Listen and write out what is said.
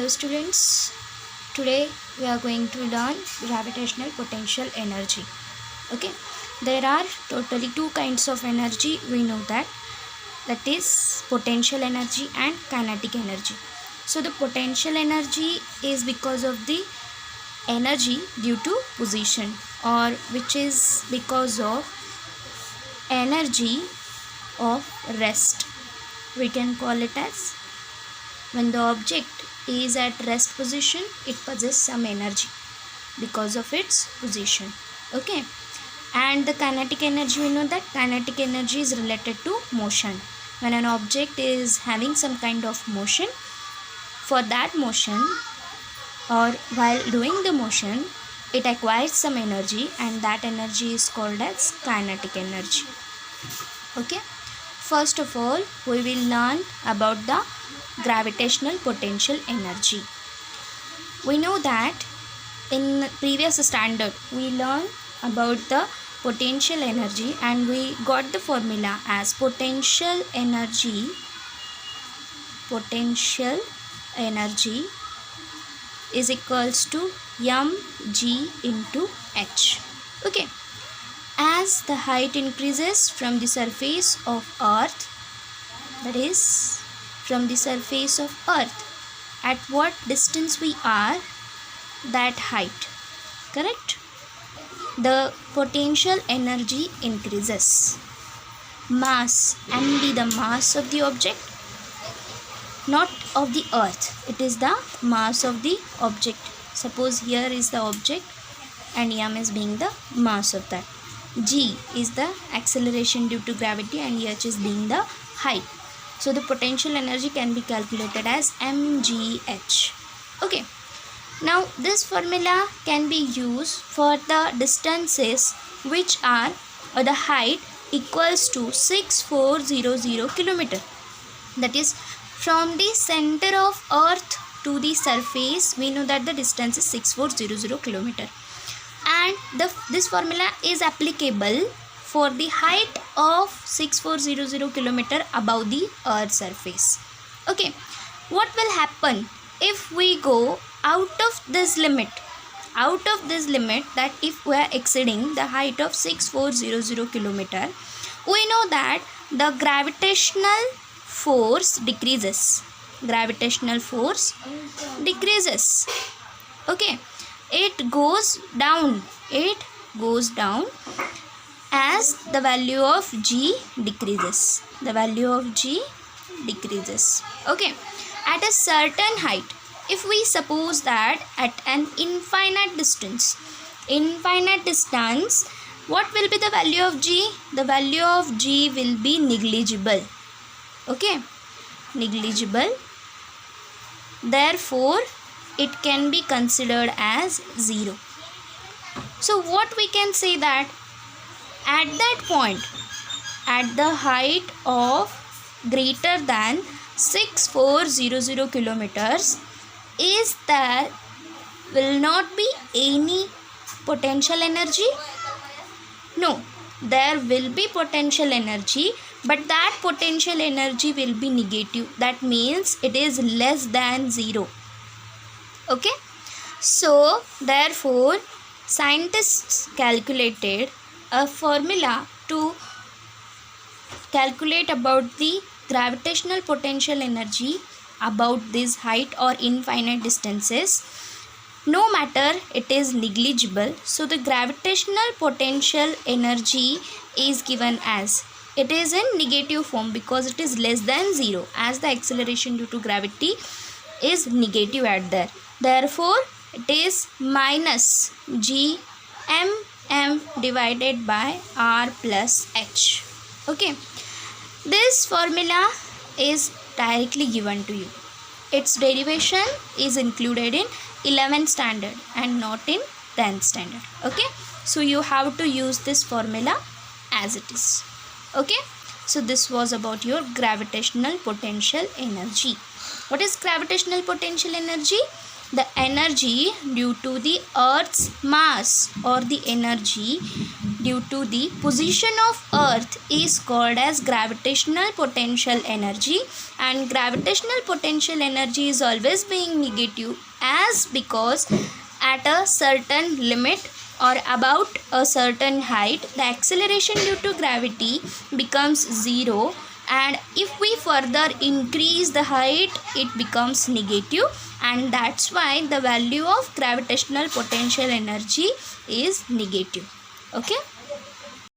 Hello students, today we are going to learn gravitational potential energy. Okay, there are totally two kinds of energy, we know that is potential energy and kinetic energy. So the potential energy is because of the energy due to position, or which is because of energy of rest. We can call it as when the object is at rest position, it possesses some energy because of its position. Okay, and the kinetic energy, we know that kinetic energy is related to motion. When an object is having some kind of motion, for that motion or while doing the motion, it acquires some energy, and that energy is called as kinetic energy. Okay, first of all, we will learn about the gravitational potential energy. We know that in previous standard we learned about the potential energy, and we got the formula as potential energy is equals to mg into h. Okay, as the height increases from the surface of earth, that is from the surface of earth, at what distance we are, that height, correct, the potential energy increases. Mass, mv, the mass of the object, not of the earth, it is the mass of the object. Suppose here is the object and m is being the mass of that. G is the acceleration due to gravity, and h is being the height. So the potential energy can be calculated as mgh. Okay, now this formula can be used for the distances which are the height equals to 6400 kilometer. That is, from the center of earth to the surface, we know that the distance is 6400 kilometer, and this formula is applicable for the height of 6400 kilometer above the earth's surface. Okay, what will happen if we go out of this limit, that if we are exceeding the height of 6400 kilometer, we know that the gravitational force decreases. Okay, it goes down as the value of g decreases. Okay, at a certain height, if we suppose that at an infinite distance, what will be the value of g? The value of g will be negligible. Okay, negligible. Therefore, it can be considered as 0. So what we can say that at that point, at the height of greater than 6400 kilometers, is there will not be any potential energy? No, there will be potential energy, but that potential energy will be negative. That means it is less than 0. Okay, so therefore scientists calculated a formula to calculate about the gravitational potential energy about this height or infinite distances, no matter it is negligible. So the gravitational potential energy is given as, it is in negative form because it is less than 0, as the acceleration due to gravity is negative at there. Therefore it is minus g m divided by r plus h. Okay, this formula is directly given to you. Its derivation is included in 11th standard and not in 10th standard. Okay, so you have to use this formula as it is. Okay, so this was about your gravitational potential energy. What is gravitational potential energy? the energy due to the earth's mass or the energy due to the position of earth is called as gravitational potential energy, and gravitational potential energy is always being negative as because at a certain limit or about a certain height the acceleration due to gravity becomes zero, and if we further increase the height it becomes negative, and that's why the value of gravitational potential energy is negative. Okay.